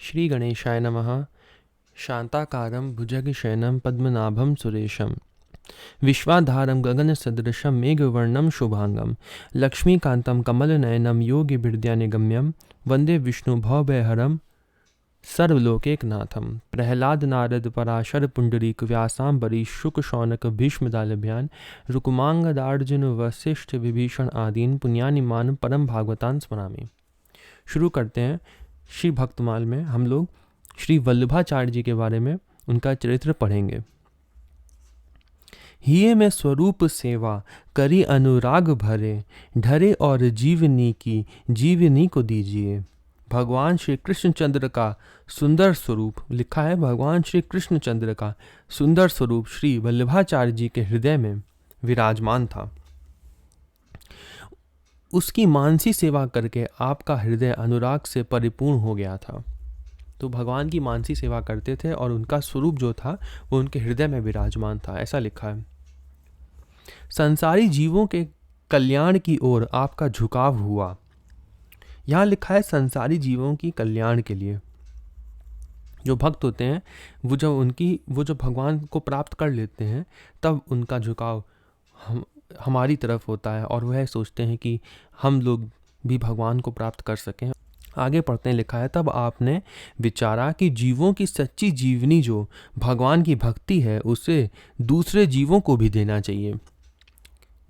श्री गणेशाय नमः। शांताकारं भुजगशयनं पद्मनाभं सुरेशं विश्वाधारं गगनसदृशं मेघवर्णं शुभांगं लक्ष्मीकान्तं कमलनयनं योगिभिर्ध्यानगम्यं वन्दे विष्णुभवभयहरं सर्वलोकैकनाथं। प्रह्लाद नारद पराशर पुंडरीक व्यासाम्बरीश शुक शौनक भीष्मदालभ्यान रुकुमांगदार्जुन वसिष्ठ विभीषण आदीन पुण्यानि मान परम भागवतान स्मरामि। शुरू करते हैं। श्री भक्तमाल में हम लोग श्री वल्लभाचार्य जी के बारे में उनका चरित्र पढ़ेंगे। हिये में स्वरूप सेवा करी अनुराग भरे, ढरे और जीवनी को दीजिए। भगवान श्री कृष्णचंद्र का सुंदर स्वरूप लिखा है। भगवान श्री कृष्णचंद्र का सुंदर स्वरूप श्री वल्लभाचार्य जी के हृदय में विराजमान था। उसकी मानसी सेवा करके आपका हृदय अनुराग से परिपूर्ण हो गया था। तो भगवान की मानसी सेवा करते थे और उनका स्वरूप जो था वो उनके हृदय में विराजमान था, ऐसा लिखा है। संसारी जीवों के कल्याण की ओर आपका झुकाव हुआ। यहाँ लिखा है संसारी जीवों की कल्याण के लिए। जो भक्त होते हैं वो जब भगवान को प्राप्त कर लेते हैं तब उनका झुकाव हमारी तरफ होता है और वह सोचते हैं कि हम लोग भी भगवान को प्राप्त कर सकें। आगे पढ़ते हैं, लिखा है तब आपने विचारा कि जीवों की सच्ची जीवनी जो भगवान की भक्ति है उसे दूसरे जीवों को भी देना चाहिए।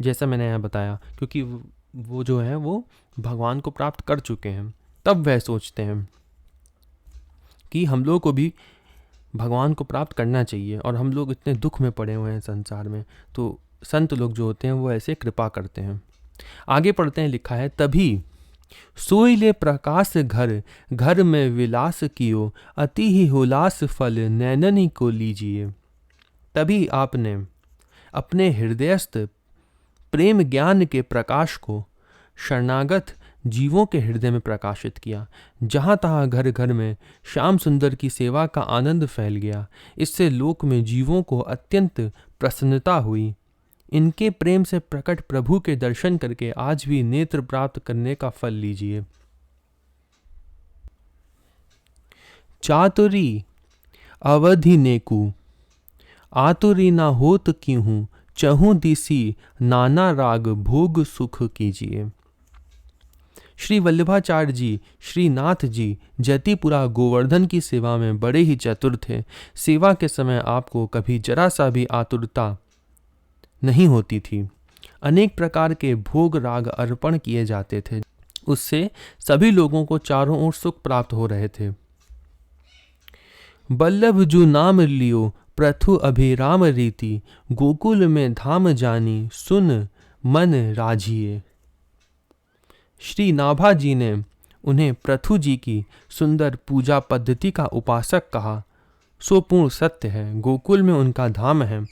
जैसा मैंने यहाँ बताया, क्योंकि वो जो है वो भगवान को प्राप्त कर चुके हैं, तब वह सोचते हैं कि हम लोग को भी भगवान को प्राप्त करना चाहिए। और हम लोग इतने दुख में पड़े हुए हैं संसार में, तो संत लोग जो होते हैं वो ऐसे कृपा करते हैं। आगे पढ़ते हैं, लिखा है तभी सोई ले प्रकाश घर, घर में विलास कियो, अति ही हुलास फल नैननी को लीजिए। तभी आपने अपने हृदयस्थ प्रेम ज्ञान के प्रकाश को शरणागत जीवों के हृदय में प्रकाशित किया। जहाँ तहाँ घर घर में श्याम सुंदर की सेवा का आनंद फैल गया। इससे लोक में जीवों को अत्यंत प्रसन्नता हुई। इनके प्रेम से प्रकट प्रभु के दर्शन करके आज भी नेत्र प्राप्त करने का फल लीजिए। चातुरी अवधि नेकु, आतुरी ना होत क्यों, चहु दिसी नाना राग भोग सुख कीजिए। श्री वल्लभाचार्य जी, श्रीनाथ जी जतिपुरा गोवर्धन की सेवा में बड़े ही चतुर थे। सेवा के समय आपको कभी जरा सा भी आतुरता नहीं होती थी। अनेक प्रकार के भोग राग अर्पण किए जाते थे, उससे सभी लोगों को चारों ओर सुख प्राप्त हो रहे थे। बल्लभ जो नाम लियो प्रथु अभिराम रीति, गोकुल में धाम जानी सुन मन राजिए। श्री नाभा जी ने उन्हें प्रथु जी की सुंदर पूजा पद्धति का उपासक कहा। सो पूर्ण सत्य है। गोकुल में उनका धाम है।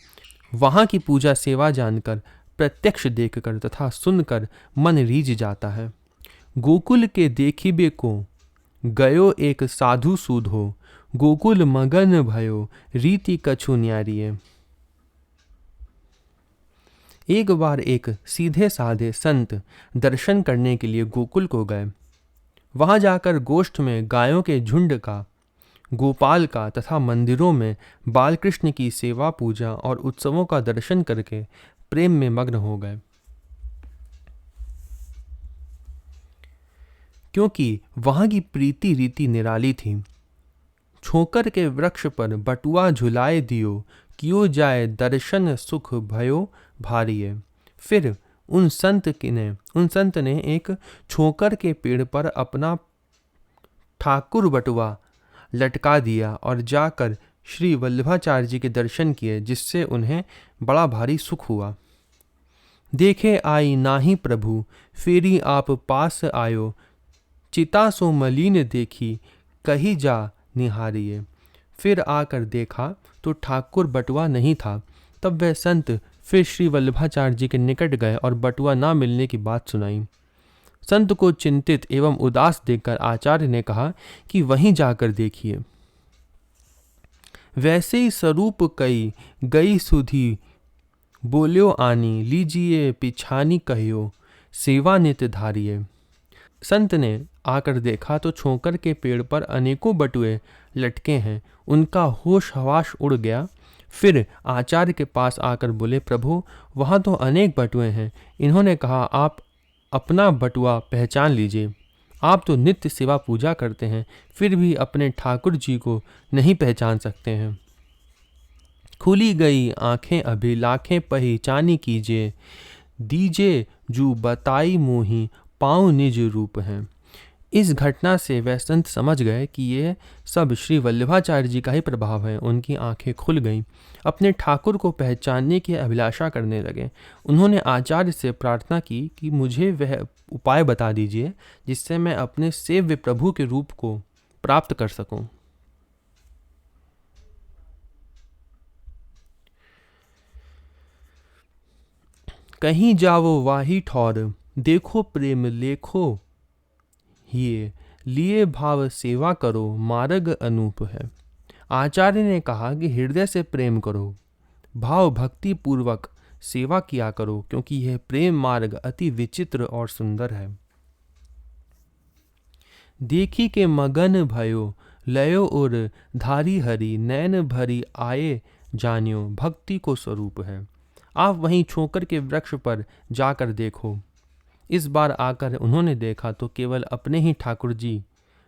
वहाँ की पूजा सेवा जानकर, प्रत्यक्ष देखकर तथा सुनकर मन रीझ जाता है। गोकुल के देखिबे को गयो एक साधु सूधो, गोकुल मगन भयो रीति कछु न्यारिये। एक बार एक सीधे साधे संत दर्शन करने के लिए गोकुल को गए। वहां जाकर गोष्ठ में गायों के झुंड का, गोपाल का तथा मंदिरों में बालकृष्ण की सेवा पूजा और उत्सवों का दर्शन करके प्रेम में मग्न हो गए। क्योंकि वहां की प्रीति रीति निराली थी। छोकर के वृक्ष पर बटुआ झुलाए दियो, कियो जाए दर्शन सुख भयो भारिये। फिर उन संत ने एक छोकर के पेड़ पर अपना ठाकुर बटुआ लटका दिया और जाकर श्री वल्लभाचार्य जी के दर्शन किए, जिससे उन्हें बड़ा भारी सुख हुआ। देखे आई नाही प्रभु, फेरी आप पास आयो, चिता सो मलिन देखी, कही जा निहारिये। फिर आकर देखा तो ठाकुर बटुआ नहीं था। तब वह संत फिर श्री वल्लभाचार्य जी के निकट गए और बटुआ ना मिलने की बात सुनाई। संत को चिंतित एवं उदास देखकर आचार्य ने कहा कि वहीं जाकर देखिए। वैसे ही स्वरूप कई गई सुधी, बोल्यो आनी, लीजिए पिछानी कहियो, सेवा नित धारिये। संत ने आकर देखा तो छोकर के पेड़ पर अनेकों बटुए लटके हैं। उनका होश हवास उड़ गया। फिर आचार्य के पास आकर बोले, प्रभु वहाँ तो अनेक बटुए हैं। इन्होंने कहा, आप अपना बटुआ पहचान लीजिए। आप तो नित्य सेवा पूजा करते हैं, फिर भी अपने ठाकुर जी को नहीं पहचान सकते हैं। खुली गई आंखें अभी लाखें पहचानी कीजिए, दीजे जू बताई मोही पाँव निज रूप हैं। इस घटना से वह संत समझ गए कि ये सब श्री वल्लभाचार्य जी का ही प्रभाव है। उनकी आंखें खुल गईं। अपने ठाकुर को पहचानने की अभिलाषा करने लगे। उन्होंने आचार्य से प्रार्थना की कि मुझे वह उपाय बता दीजिए जिससे मैं अपने सेव्य प्रभु के रूप को प्राप्त कर सकूं। कहीं जावो वाही ठौर, देखो प्रेम लेखो ये, लिए भाव सेवा करो मार्ग अनूप है। आचार्य ने कहा कि हृदय से प्रेम करो, भाव भक्ति पूर्वक सेवा किया करो, क्योंकि यह प्रेम मार्ग अति विचित्र और सुंदर है। देखी के मगन भयो लयो और धारी हरि, नैन भरी आए जानियो भक्ति को स्वरूप है। आप वहीं छोकर के वृक्ष पर जाकर देखो। इस बार आकर उन्होंने देखा तो केवल अपने ही ठाकुर जी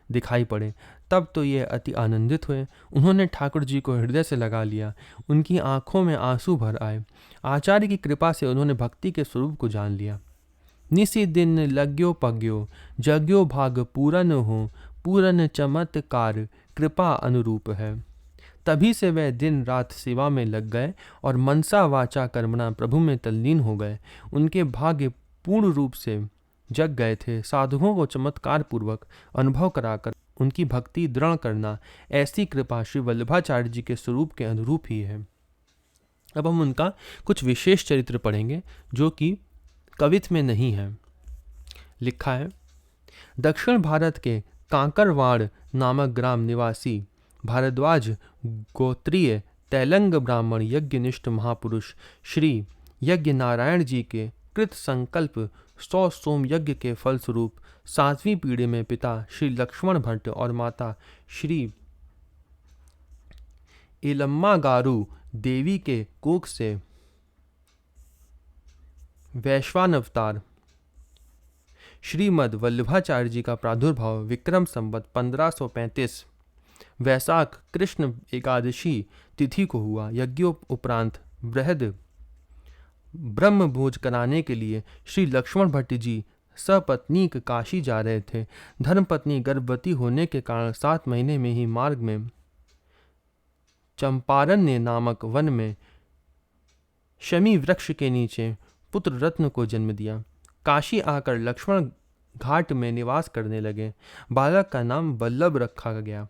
दिखाई पड़े। तब तो ये अति आनंदित हुए। उन्होंने ठाकुर जी को हृदय से लगा लिया। उनकी आंखों में आंसू भर आए। आचार्य की कृपा से उन्होंने भक्ति के स्वरूप को जान लिया। निसी दिन लग्यो पग्यो, जग्यो भाग पूरन हो, पूरन चमत्कार कृपा अनुरूप है। तभी से वह दिन रात सेवा में लग गए और मनसा वाचा कर्मणा प्रभु में तल्लीन हो गए। उनके भाग्य पूर्ण रूप से जग गए थे। साधुओं को चमत्कार पूर्वक अनुभव कराकर उनकी भक्ति दृढ़ करना, ऐसी कृपा श्री वल्लभाचार्य जी के स्वरूप के अनुरूप ही है। अब हम उनका कुछ विशेष चरित्र पढ़ेंगे जो कि कवित्व में नहीं है। लिखा है, दक्षिण भारत के कांकरवाड़ नामक ग्राम निवासी भारद्वाज गोत्रीय तैलंग ब्राह्मण यज्ञनिष्ठ महापुरुष श्री यज्ञ नारायण जी के कृत संकल्प 100 सोम यज्ञ के फलस्वरूप 7वीं पीढ़ी में पिता श्री लक्ष्मण भट्ट और माता श्री इलम्मा गारू देवी के कोख से वैश्वानवतार श्रीमद वल्लभाचार्य जी का प्रादुर्भाव विक्रम संवत 1535 वैशाख कृष्ण एकादशी तिथि को हुआ। यज्ञों उपरांत बृहद ब्रह्म भोज कराने के लिए श्री लक्ष्मण भट्ट जी सपत्नीक काशी जा रहे थे। धर्मपत्नी गर्भवती होने के कारण 7 महीने में ही मार्ग में चंपारण्य नामक वन में शमी वृक्ष के नीचे पुत्र रत्न को जन्म दिया। काशी आकर लक्ष्मण घाट में निवास करने लगे। बालक का नाम वल्लभ रखा गया।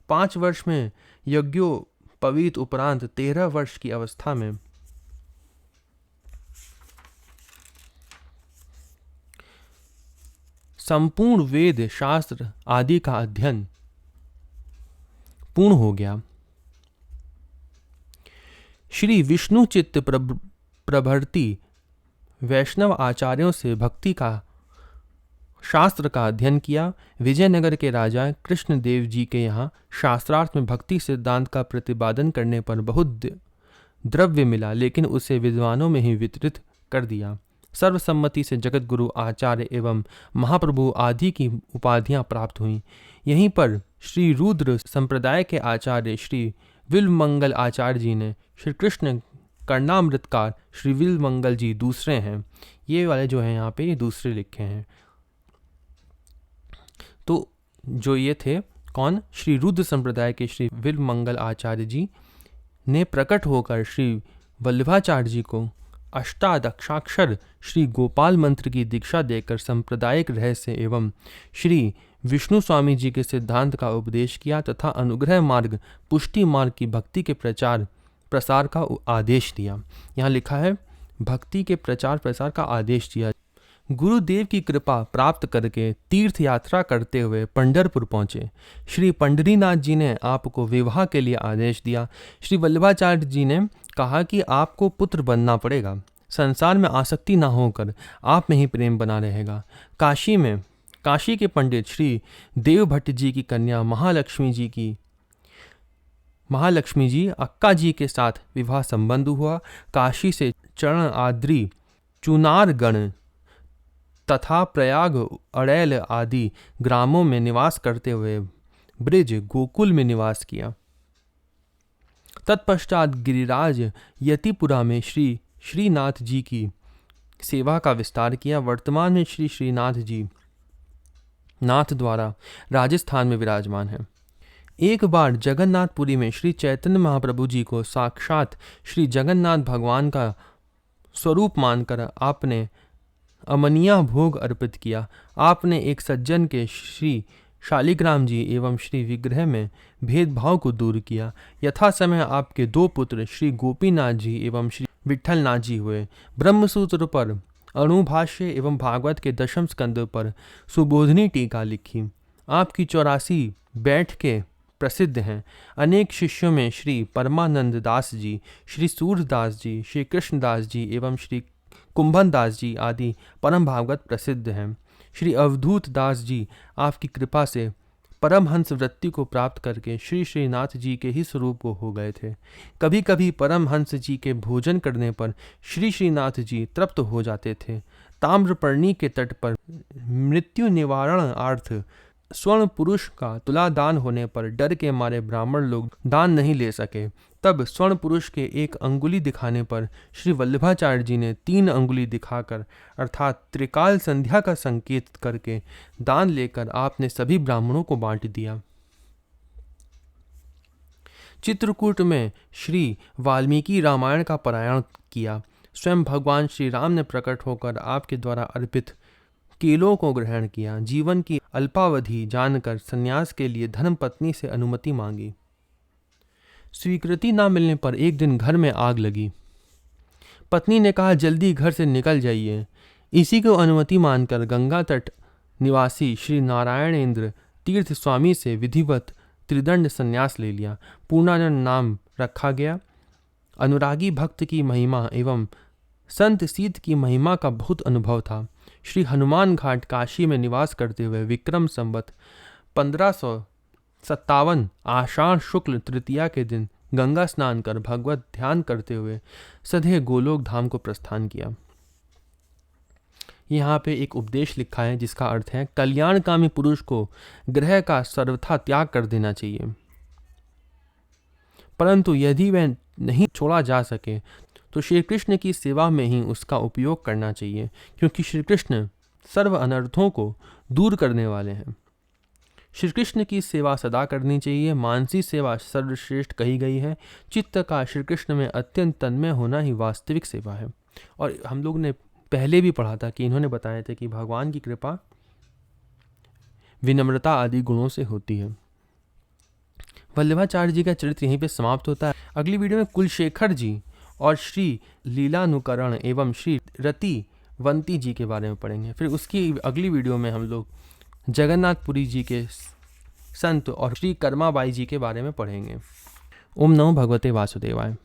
5 वर्ष में यज्ञोपवीत उपरांत 13 वर्ष की अवस्था में संपूर्ण वेद शास्त्र आदि का अध्ययन पूर्ण हो गया। श्री विष्णु चित्त प्रभृति वैष्णव आचार्यों से भक्ति का शास्त्र का अध्ययन किया। विजयनगर के राजा कृष्णदेव जी के यहाँ शास्त्रार्थ में भक्ति सिद्धांत का प्रतिपादन करने पर बहुत द्रव्य मिला, लेकिन उसे विद्वानों में ही वितरित कर दिया। सर्वसम्मति से जगत गुरु आचार्य एवं महाप्रभु आदि की उपाधियां प्राप्त हुईं। यहीं पर श्री रुद्र संप्रदाय के आचार्य श्री विल्वमंगल आचार्य जी ने श्री कृष्ण कर्णामृतकार श्री विल्वमंगल जी दूसरे हैं। ये वाले जो हैं यहाँ पे ये दूसरे लिखे हैं। तो जो ये थे कौन, श्री रुद्र संप्रदाय के श्री विल्वमंगल आचार्य जी ने प्रकट होकर श्री वल्लभाचार्य जी को अष्टादशाक्षर श्री गोपाल मंत्र की दीक्षा देकर सांप्रदायिक रहस्य एवं श्री विष्णु स्वामी जी के सिद्धांत का उपदेश किया तथा अनुग्रह मार्ग पुष्टि मार्ग की भक्ति के प्रचार प्रसार का आदेश दिया। यहाँ लिखा है भक्ति के प्रचार प्रसार का आदेश दिया। गुरुदेव की कृपा प्राप्त करके तीर्थ यात्रा करते हुए पंढरपुर पहुँचे। श्री पंडरीनाथ जी ने आपको विवाह के लिए आदेश दिया। श्री वल्लभाचार्य जी ने कहा कि आपको पुत्र बनना पड़ेगा। संसार में आसक्ति ना होकर आप में ही प्रेम बना रहेगा। काशी में काशी के पंडित श्री देव भट्ट जी की कन्या महालक्ष्मी जी अक्का जी के साथ विवाह संबंध हुआ। काशी से चरण आद्री, चुनारगण तथा प्रयाग, अड़ैल आदि ग्रामों में निवास करते हुए ब्रिज गोकुल में निवास किया। तत्पश्चात गिरिराज यतिपुरा में श्री श्रीनाथ जी की सेवा का विस्तार किया। वर्तमान में श्री श्रीनाथ जी नाथ द्वारा राजस्थान में विराजमान है। एक बार जगन्नाथपुरी में श्री चैतन्य महाप्रभु जी को साक्षात श्री जगन्नाथ भगवान का स्वरूप मानकर आपने अमनिया भोग अर्पित किया। आपने एक सज्जन के श्री शालिग्राम जी एवं श्री विग्रह में भेदभाव को दूर किया। यथा समय आपके दो पुत्र श्री गोपीनाथ जी एवं श्री विट्ठलनाथ जी हुए। ब्रह्मसूत्र पर अणुभाष्य एवं भागवत के दशम स्कंद पर सुबोधनी टीका लिखी। आपकी 84 बैठकें प्रसिद्ध हैं। अनेक शिष्यों में श्री परमानंद दास जी, श्री सूरदास जी, श्री कृष्णदास जी एवं श्री कुंभन दास जी आदि परम भागवत प्रसिद्ध हैं। श्री अवधूत दास जी आपकी कृपा से परमहंस वृत्ति को प्राप्त करके श्री श्रीनाथ जी के ही स्वरूप को हो गए थे। कभी कभी परमहंस जी के भोजन करने पर श्री श्रीनाथ जी तृप्त हो जाते थे। ताम्रपर्णी के तट पर मृत्यु निवारणार्थ स्वर्ण पुरुष का तुला दान होने पर डर के मारे ब्राह्मण लोग दान नहीं ले सके। तब स्वर्ण पुरुष के 1 अंगुली दिखाने पर श्री वल्लभाचार्य जी ने 3 अंगुली दिखाकर अर्थात त्रिकाल संध्या का संकेत करके दान लेकर आपने सभी ब्राह्मणों को बांट दिया। चित्रकूट में श्री वाल्मीकि रामायण का पारायण किया। स्वयं भगवान श्री राम ने प्रकट होकर आपके द्वारा अर्पित केलों को ग्रहण किया। जीवन की अल्पावधि जानकर संन्यास के लिए धर्मपत्नी से अनुमति मांगी। स्वीकृति न मिलने पर एक दिन घर में आग लगी। पत्नी ने कहा जल्दी घर से निकल जाइए। इसी को अनुमति मानकर गंगा तट निवासी श्री नारायणेंद्र तीर्थ स्वामी से विधिवत त्रिदंड संन्यास ले लिया। पूर्णानंद नाम रखा गया। अनुरागी भक्त की महिमा एवं संत सीत की महिमा का बहुत अनुभव था। श्री हनुमान घाट काशी में निवास करते हुए विक्रम संवत 1557 आषाढ़ शुक्ल तृतीया के दिन गंगा स्नान कर भगवत ध्यान करते हुए सधे गोलोक धाम को प्रस्थान किया। यहाँ पे एक उपदेश लिखा है जिसका अर्थ है कल्याणकामी पुरुष को ग्रह का सर्वथा त्याग कर देना चाहिए, परंतु यदि वह नहीं छोड़ा जा सके तो श्री कृष्ण की सेवा में ही उसका उपयोग करना चाहिए, क्योंकि श्री कृष्ण सर्व अनर्थों को दूर करने वाले हैं। श्री कृष्ण की सेवा सदा करनी चाहिए। मानसी सेवा सर्वश्रेष्ठ कही गई है। चित्त का श्री कृष्ण में अत्यंत तन्मय होना ही वास्तविक सेवा है। और हम लोग ने पहले भी पढ़ा था कि इन्होंने बताया था कि भगवान की कृपा विनम्रता आदि गुणों से होती है। वल्लभाचार्य जी का चरित्र यहीं पे समाप्त होता है। अगली वीडियो में कुलशेखर जी और श्री लीलानुकरण एवं श्री रतिवंती जी के बारे में पढ़ेंगे। फिर उसकी अगली वीडियो में हम लोग जगन्नाथपुरी जी के संत और श्री कर्माबाई जी के बारे में पढ़ेंगे। ओम नमो भगवते वासुदेवाय।